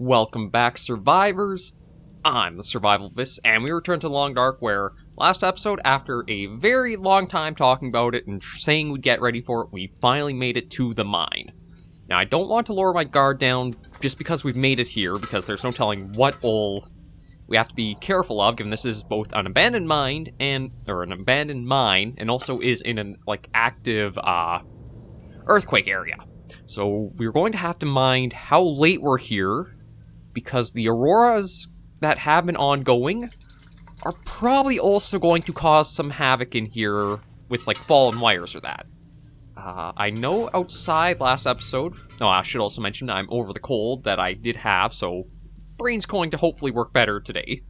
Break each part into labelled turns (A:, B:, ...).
A: Welcome back, survivors! I'm the SurvivalVis, and we return to Long Dark, where last episode, after a very long time talking about it and saying we'd get ready for it, we finally made it to the mine. Now, I don't want to lower my guard down just because we've made it here, because there's no telling what all we have to be careful of, given this is both an abandoned mine and also is in an active earthquake area. So we're going to have to mind how late we're here, because the auroras that have been ongoing are probably also going to cause some havoc in here with fallen wires or that. I know outside last episode, I should also mention I'm over the cold that I did have, so brain's going to hopefully work better today.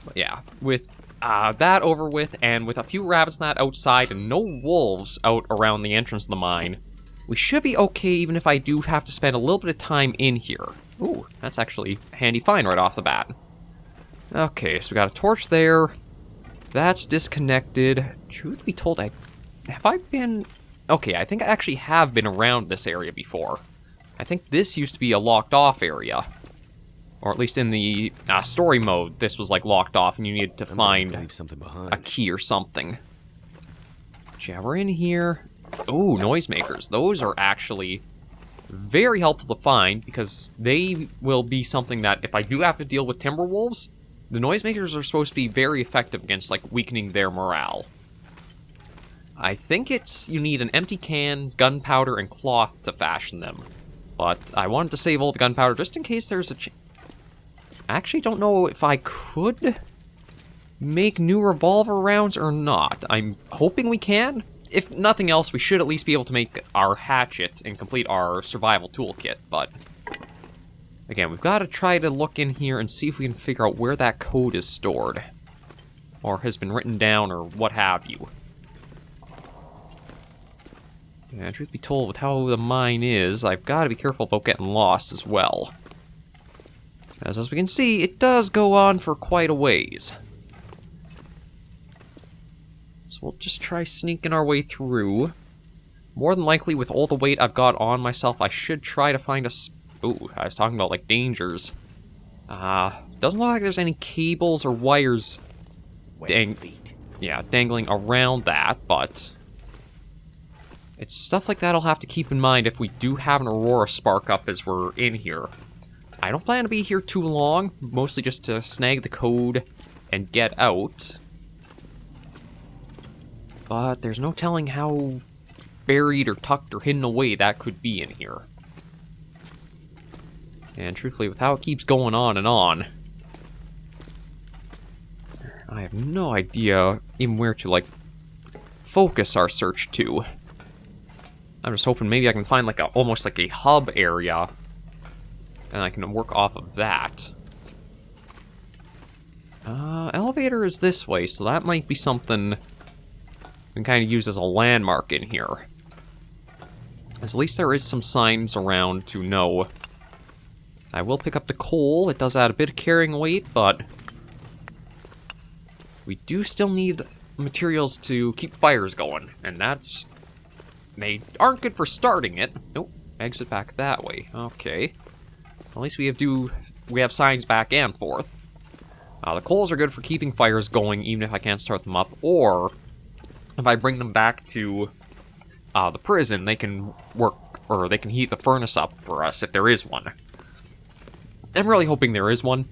A: But yeah, with that over with, and with a few rabbits not outside and no wolves out around the entrance of the mine, we should be okay even if I do have to spend a little bit of time in here. Ooh, that's actually a handy find right off the bat. Okay, so we got a torch there. That's disconnected. Truth be told, have I been... Okay, I think I actually have been around this area before. I think this used to be a locked off area. Or at least in the story mode, this was locked off and you needed to find a key or something. But yeah, we're in here. Ooh, noisemakers. Those are actually very helpful to find because they will be something that if I do have to deal with timber wolves, the noisemakers are supposed to be very effective against weakening their morale. I think you need an empty can, gunpowder, and cloth to fashion them. But I wanted to save all the gunpowder just in case there's a I actually don't know if I could make new revolver rounds or not. I'm hoping we can. If nothing else, we should at least be able to make our hatchet and complete our survival toolkit, but... Again, we've got to try to look in here and see if we can figure out where that code is stored. Or has been written down, or what have you. Yeah, truth be told, with how the mine is, I've got to be careful about getting lost as well. As we can see, it does go on for quite a ways. So we'll just try sneaking our way through. More than likely, with all the weight I've got on myself, I should try to find a... Ooh, I was talking about, dangers. Doesn't look like there's any cables or wires dangling around that, but... It's stuff like that I'll have to keep in mind if we do have an aurora spark up as we're in here. I don't plan to be here too long, mostly just to snag the code and get out. But there's no telling how buried or tucked or hidden away that could be in here. And truthfully, with how it keeps going on and on, I have no idea even where to, focus our search to. I'm just hoping maybe I can find, almost a hub area, and I can work off of that. Elevator is this way, so that might be something we can kind of use as a landmark in here. As at least there is some signs around to know. I will pick up the coal. It does add a bit of carrying weight, but we do still need materials to keep fires going, and that's... They aren't good for starting it. Nope, exit back that way. Okay. At least we have signs back and forth. The coals are good for keeping fires going, even if I can't start them up, or if I bring them back to the prison, they can work, or they can heat the furnace up for us if there is one. I'm really hoping there is one.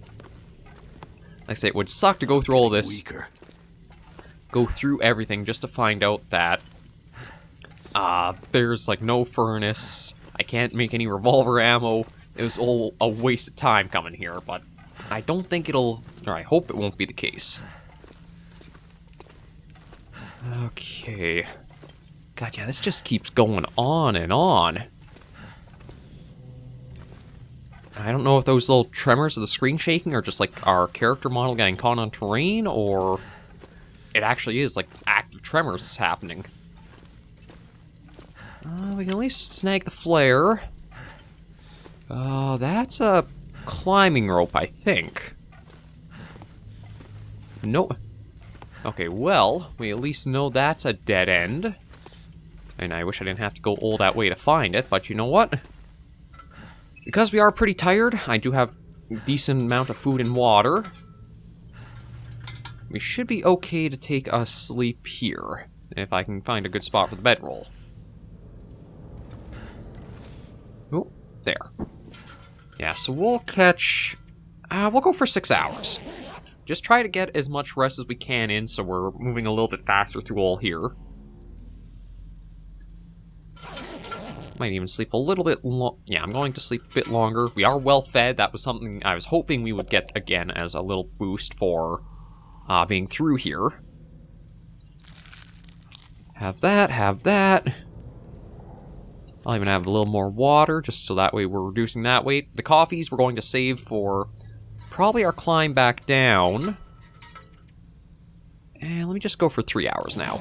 A: Like I say, it would suck to go through all this, go through everything just to find out that there's no furnace. I can't make any revolver ammo. It was all a waste of time coming here, but I don't think or I hope it won't be the case. Okay. God, yeah, this just keeps going on and on. I don't know if those little tremors of the screen shaking are just our character model getting caught on terrain, or it actually is active tremors happening. We can at least snag the flare. That's a climbing rope, I think. No. Okay, well, we at least know that's a dead end. And I wish I didn't have to go all that way to find it, but you know what? Because we are pretty tired, I do have a decent amount of food and water. We should be okay to take a sleep here, if I can find a good spot for the bedroll. Oh, there. Yeah, so we'll catch... we'll go for 6 hours. Just try to get as much rest as we can in, so we're moving a little bit faster through all here. Might even sleep a little bit yeah, I'm going to sleep a bit longer. We are well fed. That was something I was hoping we would get again as a little boost for being through here. Have that, have that. I'll even have a little more water, just so that way we're reducing that weight. The coffees we're going to save for probably our climb back down. And let me just go for 3 hours now.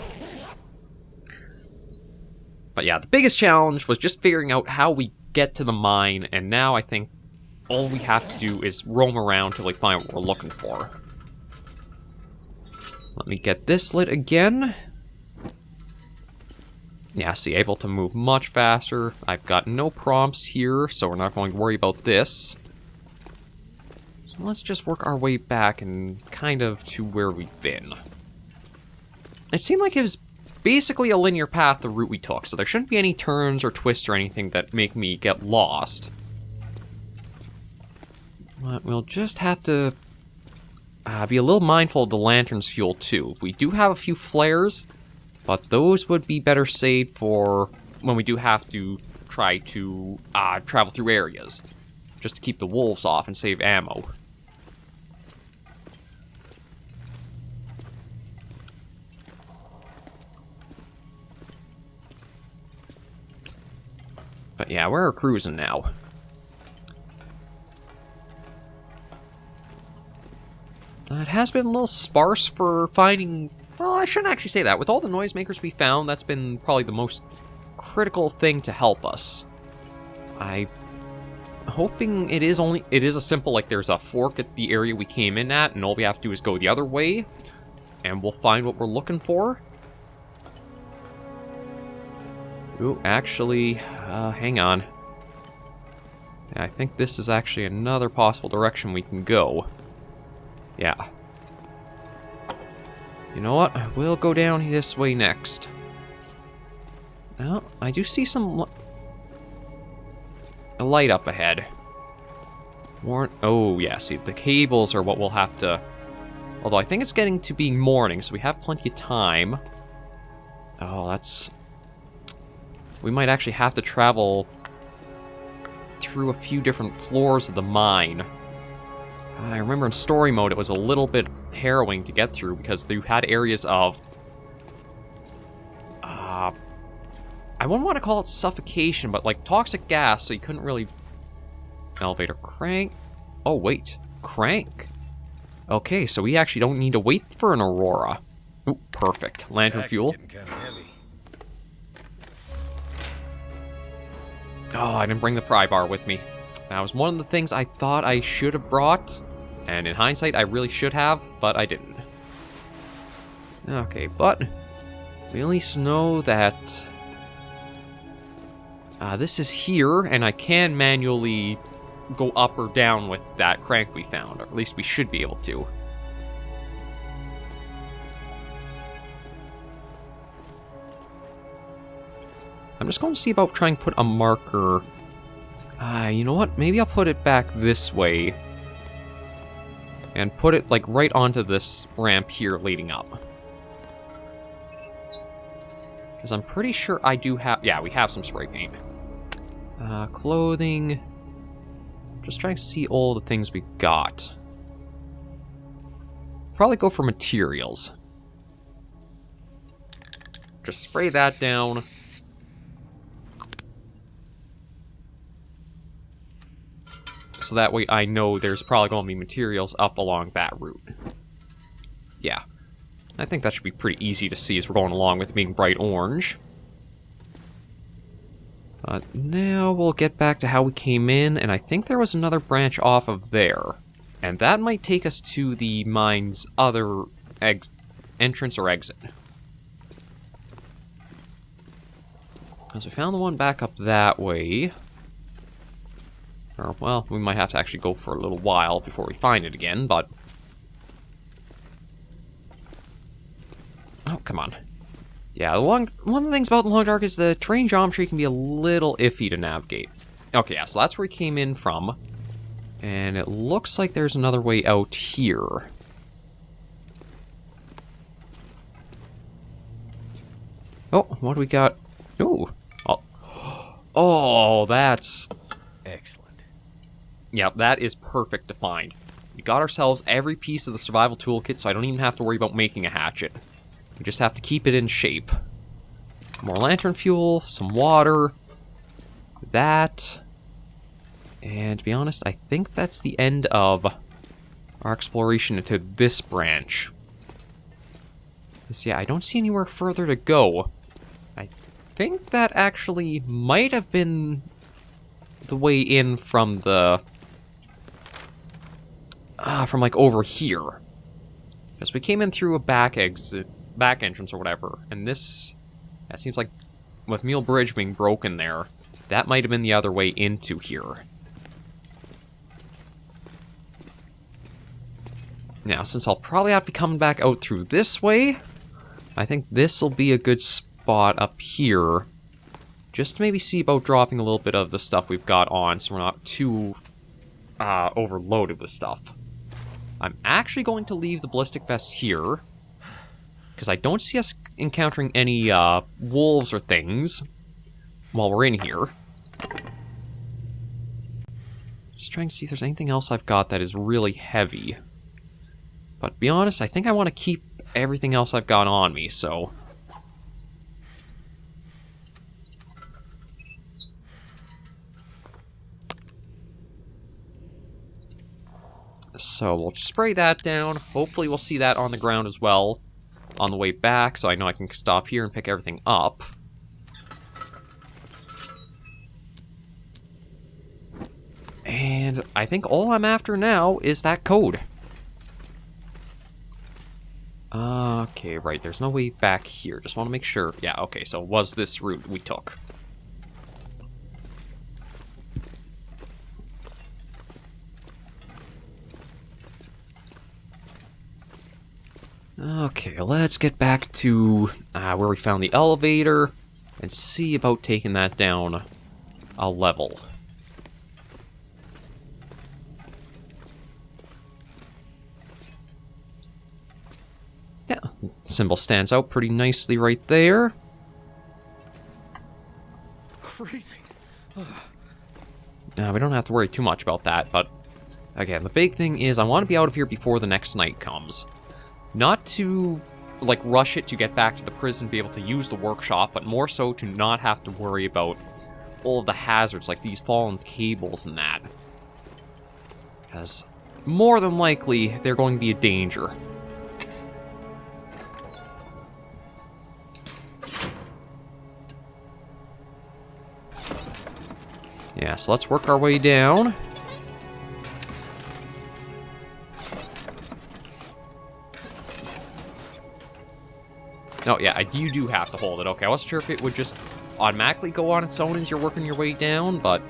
A: But yeah, the biggest challenge was just figuring out how we get to the mine, and now I think all we have to do is roam around till we find what we're looking for. Let me get this lit again. Yeah, see, able to move much faster. I've got no prompts here, so we're not going to worry about this. So let's just work our way back and kind of to where we've been. It seemed like it was basically a linear path, the route we took, so there shouldn't be any turns or twists or anything that make me get lost. But we'll just have to be a little mindful of the lantern's fuel, too. We do have a few flares, but those would be better saved for when we do have to try to travel through areas, just to keep the wolves off and save ammo. But yeah, we're cruising now. It has been a little sparse for finding... Well, I shouldn't actually say that. With all the noisemakers we found, that's been probably the most critical thing to help us. I'm hoping it is a simple, like, there's a fork at the area we came in at, and all we have to do is go the other way, and we'll find what we're looking for. Ooh, actually, hang on. I think this is actually another possible direction we can go. Yeah. You know what? We'll go down this way next. Oh, I do see a light up ahead. Oh, yeah, see, the cables are what we'll have to... Although I think it's getting to be morning, so we have plenty of time. Oh, that's... We might actually have to travel through a few different floors of the mine. I remember in story mode it was a little bit harrowing to get through because you had areas of... I wouldn't want to call it suffocation, but like toxic gas, so you couldn't really... Elevator crank. Oh, wait. Crank. Okay, so we actually don't need to wait for an aurora. Ooh, perfect. Lantern fuel. Oh, I didn't bring the pry bar with me. That was one of the things I thought I should have brought, and in hindsight, I really should have, but I didn't. Okay, but we at least know that this is here, and I can manually go up or down with that crank we found, or at least we should be able to. I'm just going to see about trying to put a marker. You know what? Maybe I'll put it back this way. And put it, like, right onto this ramp here leading up. Because I'm pretty sure I do have... Yeah, we have some spray paint. Clothing. Just trying to see all the things we got. Probably go for materials. Just spray that down. So that way I know there's probably going to be materials up along that route. Yeah. I think that should be pretty easy to see as we're going along with it being bright orange. Now we'll get back to how we came in, and I think there was another branch off of there. And that might take us to the mine's other entrance or exit. Because we found the one back up that way. Or, well, we might have to actually go for a little while before we find it again, but... Oh, come on. Yeah, one of the things about the Long Dark is the terrain geometry can be a little iffy to navigate. Okay, yeah, so that's where we came in from. And it looks like there's another way out here. Oh, what do we got? Ooh. Oh, that's...
B: Excellent.
A: Yep, that is perfect to find. We got ourselves every piece of the survival toolkit, so I don't even have to worry about making a hatchet. We just have to keep it in shape. More lantern fuel, some water, that, and to be honest, I think that's the end of our exploration into this branch. Because, yeah, I don't see anywhere further to go. I think that actually might have been the way in from the... from, like, over here. Because we came in through a back entrance or whatever, and this... It seems like with Mule Bridge being broken there, that might have been the other way into here. Now, since I'll probably have to be coming back out through this way, I think this will be a good spot up here. Just to maybe see about dropping a little bit of the stuff we've got on, so we're not too overloaded with stuff. I'm actually going to leave the ballistic vest here, because I don't see us encountering any wolves or things while we're in here. Just trying to see if there's anything else I've got that is really heavy. But to be honest, I think I want to keep everything else I've got on me, so... So we'll spray that down. Hopefully we'll see that on the ground as well on the way back, so I know I can stop here and pick everything up. And I think all I'm after now is that code. Okay, right, there's no way back here. Just want to make sure. Yeah, okay, so it was this route we took. Okay, let's get back to where we found the elevator and see about taking that down a level. Yeah, symbol stands out pretty nicely right there.
B: Freezing.
A: We don't have to worry too much about that, but again, the big thing is I want to be out of here before the next night comes. Not to, like, rush it to get back to the prison and be able to use the workshop, but more so to not have to worry about all of the hazards, like these fallen cables and that. Because more than likely, they're going to be a danger. Yeah, so let's work our way down. Oh, yeah, you do have to hold it. Okay, I wasn't sure if it would just automatically go on its own as you're working your way down, but...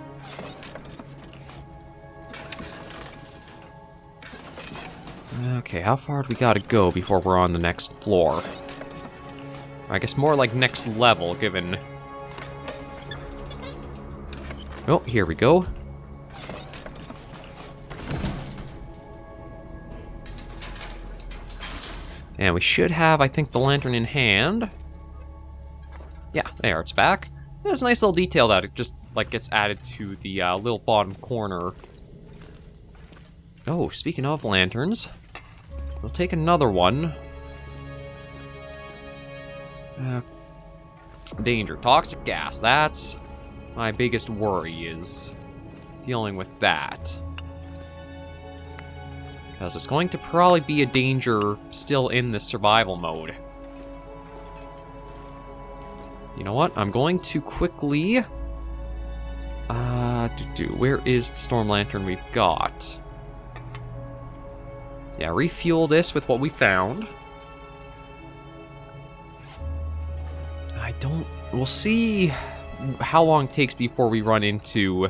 A: Okay, how far do we gotta go before we're on the next floor? I guess more like next level, given... Oh, here we go. And we should have, I think, the lantern in hand. Yeah, there, it's back. There's a nice little detail that it just, like, gets added to the little bottom corner. Oh, speaking of lanterns, we'll take another one. Danger, toxic gas, that's my biggest worry, is dealing with that. Because it's going to probably be a danger still in this survival mode. You know what? I'm going to quickly... where is the storm lantern we've got? Yeah, refuel this with what we found. We'll see how long it takes before we run into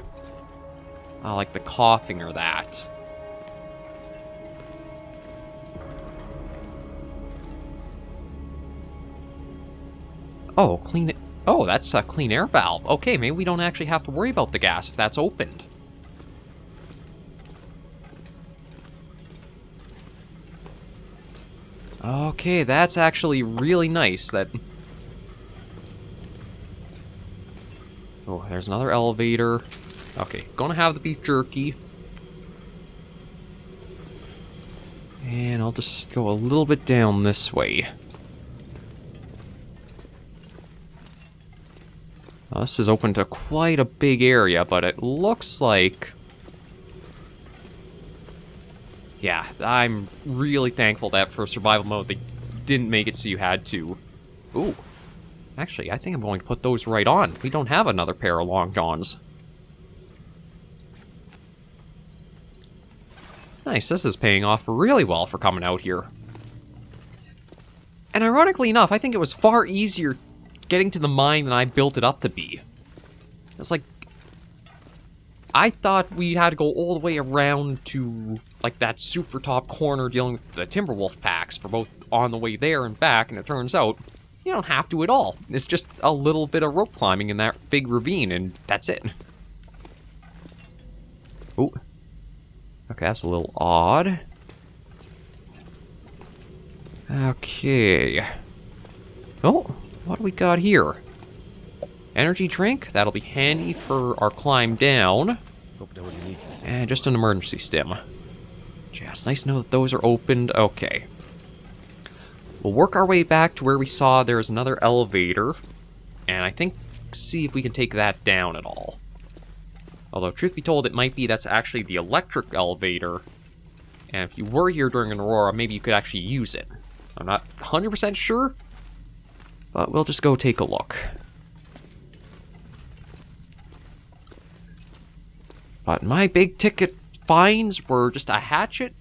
A: like the coughing or that. Oh, clean it. Oh, that's a clean air valve. Okay, maybe we don't actually have to worry about the gas if that's opened. Okay, that's actually really nice. That. Oh, there's another elevator. Okay, gonna have the beef jerky. And I'll just go a little bit down this way. Well, this is open to quite a big area, but it looks like... Yeah, I'm really thankful that for survival mode they didn't make it so you had to... Ooh. Actually, I think I'm going to put those right on. We don't have another pair of long johns. Nice, this is paying off really well for coming out here. And ironically enough, I think it was far easier getting to the mine than I built it up to be. It's like... I thought we had to go all the way around to, like, that super top corner dealing with the Timberwolf packs for both on the way there and back, and it turns out you don't have to at all. It's just a little bit of rope climbing in that big ravine, and that's it. Ooh. Okay, that's a little odd. Okay. Oh, what do we got here? Energy drink. That'll be handy for our climb down.
B: Hope nobody needs this.
A: And just an emergency stim. Just nice to know that those are opened. Okay. We'll work our way back to where we saw there's another elevator. And I think see if we can take that down at all. Although, truth be told, it might be that's actually the electric elevator. And if you were here during an aurora, maybe you could actually use it. I'm not 100% sure, but we'll just go take a look. But my big ticket finds were just a hatchet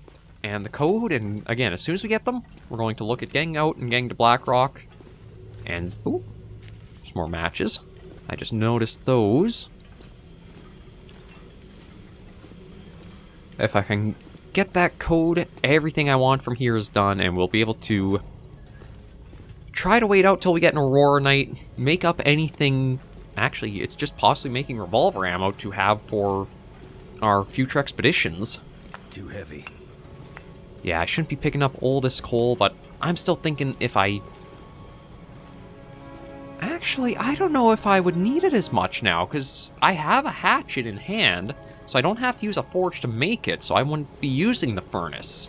A: and the code, and again, as soon as we get them, we're going to look at getting out and getting to Blackrock. And, ooh, some more matches. I just noticed those. If I can get that code, everything I want from here is done, and we'll be able to try to wait out till we get an Aurora Night, make up anything. Actually, it's just possibly making revolver ammo to have for our future expeditions.
B: Too heavy.
A: Yeah, I shouldn't be picking up all this coal, but I'm still thinking if I... Actually, I don't know if I would need it as much now, because I have a hatchet in hand, so I don't have to use a forge to make it, so I wouldn't be using the furnace.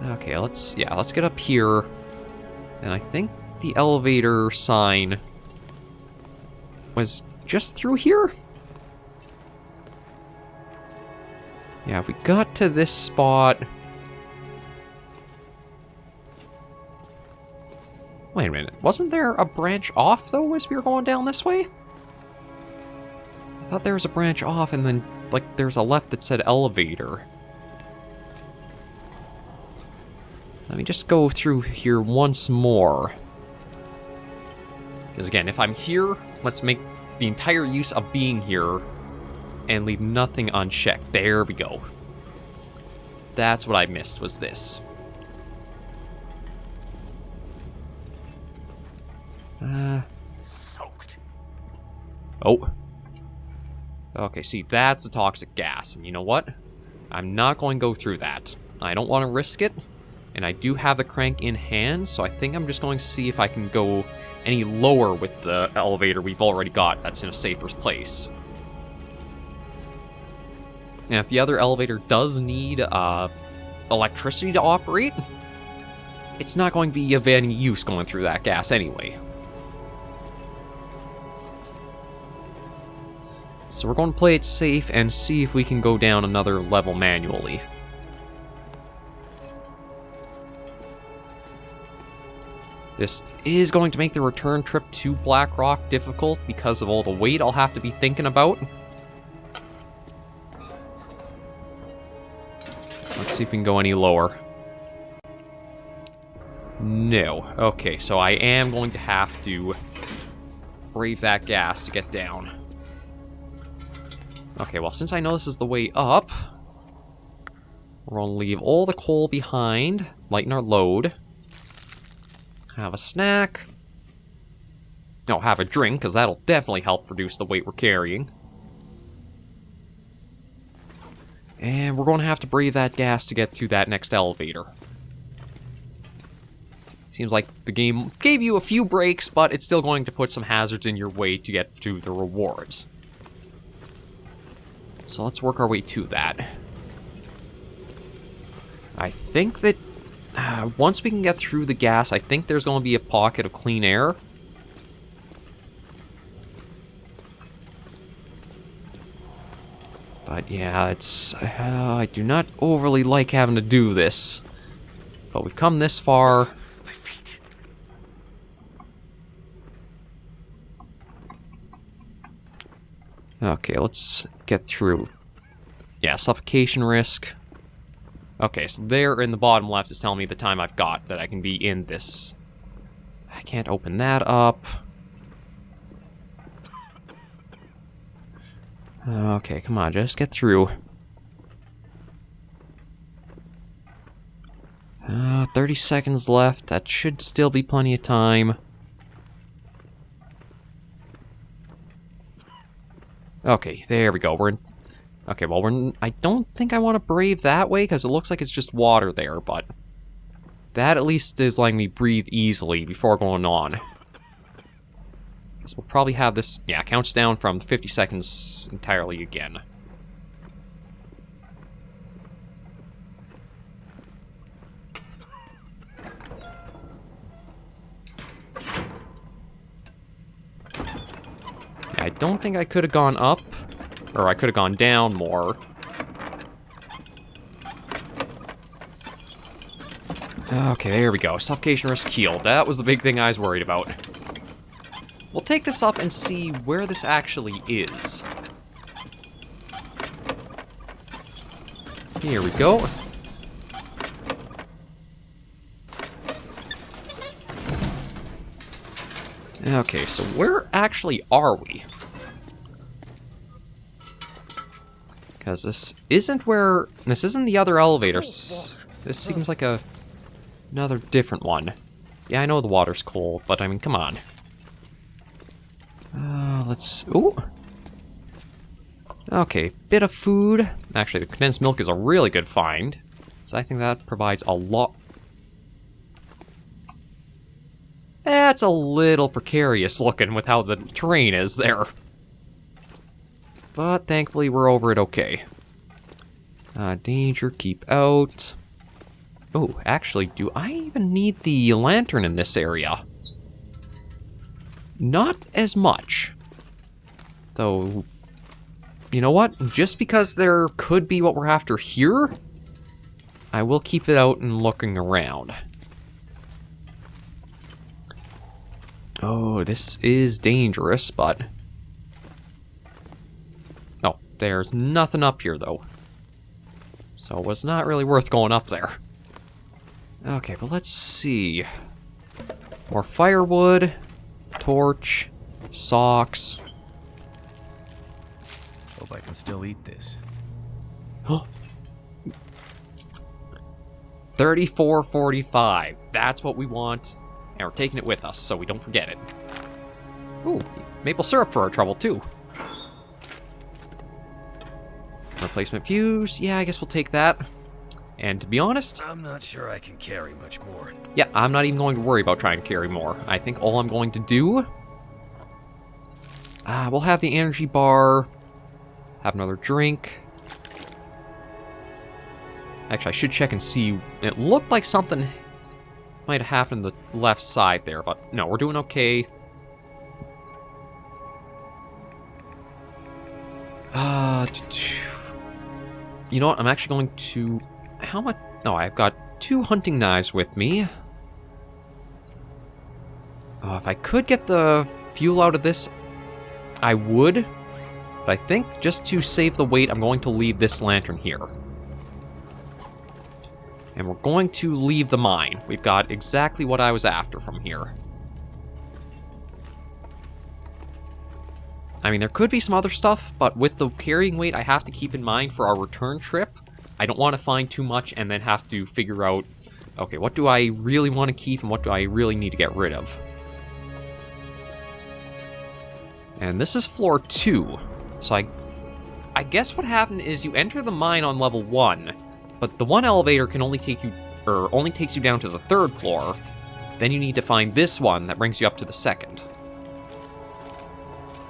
A: Okay, let's get up here. And I think the elevator sign was just through here? Yeah, we got to this spot. Wait a minute, wasn't there a branch off, though, as we were going down this way? I thought there was a branch off, and then, like, there's a left that said elevator. Let me just go through here once more. Because, again, if I'm here, let's make the entire use of being here and leave nothing unchecked. There we go. That's what I missed, was this.
B: Soaked.
A: Oh. Okay, see, that's a toxic gas, and you know what? I'm not going to go through that. I don't want to risk it, and I do have the crank in hand, so I think I'm just going to see if I can go any lower with the elevator we've already got that's in a safer place. And if the other elevator does need electricity to operate, it's not going to be of any use going through that gas anyway. So we're going to play it safe and see if we can go down another level manually. This is going to make the return trip to Blackrock difficult because of all the weight I'll have to be thinking about. Let's see if we can go any lower. No. Okay, so I am going to have to brave that gas to get down. Okay, well, since I know this is the way up, we're gonna leave all the coal behind, lighten our load, have a snack. No, have a drink, because that'll definitely help reduce the weight we're carrying. And we're going to have to breathe that gas to get to that next elevator. Seems like the game gave you a few breaks, but it's still going to put some hazards in your way to get to the rewards. So let's work our way to that. I think that once we can get through the gas, I think there's going to be a pocket of clean air. But yeah, it's... I do not overly like having to do this. But we've come this far.
B: My feet.
A: Okay, let's get through. Yeah, suffocation risk. Okay, so there in the bottom left is telling me the time I've got that I can be in this. I can't open that up. Okay, come on, just get through. 30 seconds left. That should still be plenty of time. Okay, there we go. We're in... Okay, well, I don't think I want to brave that way, because it looks like it's just water there, but... That at least is letting me breathe easily before going on. Guess we'll probably have this... Yeah, counts down from 50 seconds entirely again. Yeah, I don't think I could have gone up, or I could have gone down more. Okay, there we go. Suffocation risk healed. That was the big thing I was worried about. We'll take this up and see where this actually is. Here we go. Okay, so where actually are we? Because this isn't where... This isn't the other elevators. This seems like another different one. Yeah, I know the water's cold, but I mean, come on. Let's... Ooh! Okay, bit of food. Actually, the condensed milk is a really good find. So I think that provides a lot... That's a little precarious looking with how the terrain is there. But thankfully we're over it okay. Danger, keep out. Oh, actually, do I even need the lantern in this area? Not as much. Though, you know what? Just because there could be what we're after here, I will keep it out and looking around. Oh, this is dangerous, but... Oh, there's nothing up here, though. So it was not really worth going up there. Okay, but let's see. More firewood, torch, socks.
B: Hope I can still eat this.
A: 34.45. That's what we want. And we're taking it with us, so we don't forget it. Ooh, maple syrup for our trouble, too. Replacement fuse. Yeah, I guess we'll take that. And to be honest...
B: I'm not sure I can carry much more.
A: Yeah, I'm not even going to worry about trying to carry more. I think all I'm going to do... we'll have the energy bar. Have another drink. Actually, I should check and see. It looked like something... might have happened to the left side there, but no, we're doing okay. You know what? I'm actually going to... How much? Oh, I've got 2 hunting knives with me. If I could get the fuel out of this, I would. But I think just to save the weight, I'm going to leave this lantern here. And we're going to leave the mine. We've got exactly what I was after from here. I mean, there could be some other stuff, but with the carrying weight I have to keep in mind for our return trip, I don't want to find too much and then have to figure out, okay, what do I really want to keep and what do I really need to get rid of? And this is floor 2, so I guess what happened is you enter the mine on level 1, but the one elevator can only take you, or only takes you down to the 3rd floor. Then you need to find this one that brings you up to the 2nd.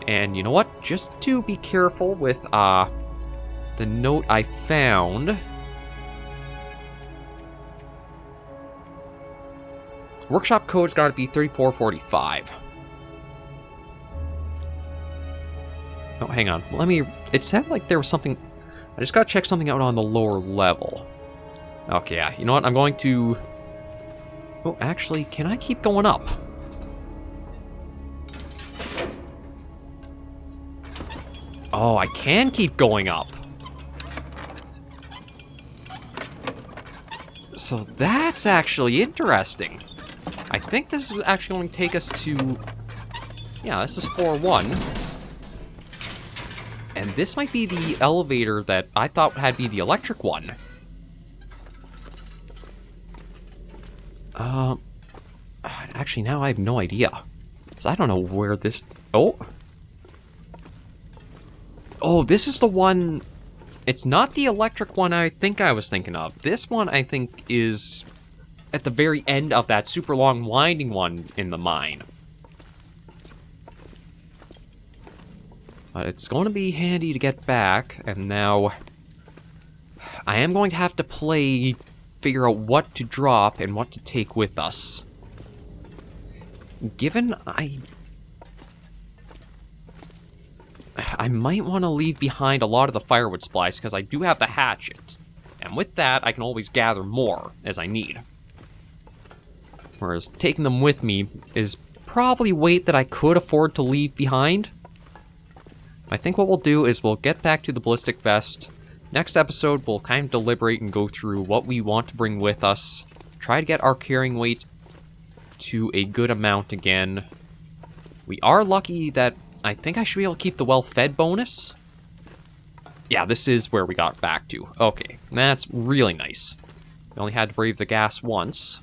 A: And you know what? Just to be careful with the note I found. Workshop code's got to be 3445. Oh, hang on. Let me... It said like there was something... I just got to check something out on the lower level. Okay, yeah. You know what? I'm going to... Oh, actually, can I keep going up? Oh, I can keep going up. So that's actually interesting. I think this is actually going to take us to... Yeah, this is floor 1. And this might be the elevator that I thought had to be the electric one. Actually, now I have no idea. Because I don't know where this... Oh! Oh, this is the one... It's not the electric one I think I was thinking of. This one, I think, is at the very end of that super long winding one in the mine. But it's going to be handy to get back, and now I am going to have to figure out what to drop and what to take with us. Given I might want to leave behind a lot of the firewood supplies because I do have the hatchet. And with that, I can always gather more as I need. Whereas taking them with me is probably weight that I could afford to leave behind. I think what we'll do is we'll get back to the ballistic vest. Next episode, we'll kind of deliberate and go through what we want to bring with us. Try to get our carrying weight to a good amount again. We are lucky that I think I should be able to keep the well-fed bonus. Yeah, this is where we got back to. Okay, that's really nice. We only had to brave the gas once.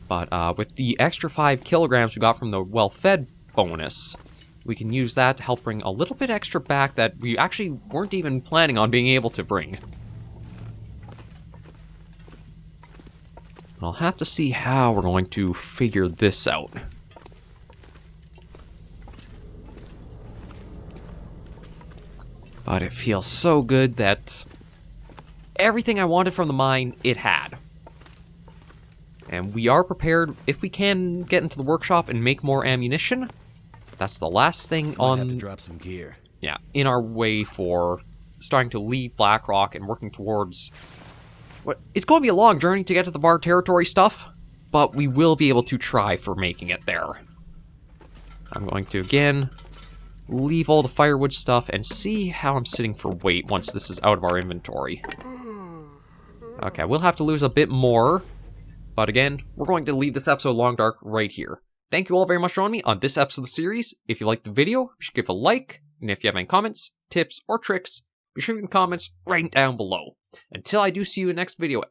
A: But with the extra 5 kilograms we got from the well-fed bonus, we can use that to help bring a little bit extra back that we actually weren't even planning on being able to bring. I'll have to see how we're going to figure this out. But it feels so good that everything I wanted from the mine, it had. And we are prepared, if we can get into the workshop and make more ammunition, that's the last thing
B: Might have to drop some gear.
A: Yeah, in our way for starting to leave Blackrock and working towards... It's going to be a long journey to get to the Bar Territory stuff, but we will be able to try for making it there. I'm going to, again, leave all the firewood stuff and see how I'm sitting for weight once this is out of our inventory. Okay, we'll have to lose a bit more, but again, we're going to leave this episode Long Dark right here. Thank you all very much for joining me on this episode of the series. If you liked the video, you should give a like, and if you have any comments, tips, or tricks, be sure to leave the comments right down below. Until I do see you in the next video,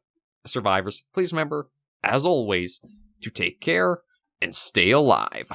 A: survivors, please remember, as always, to take care and stay alive.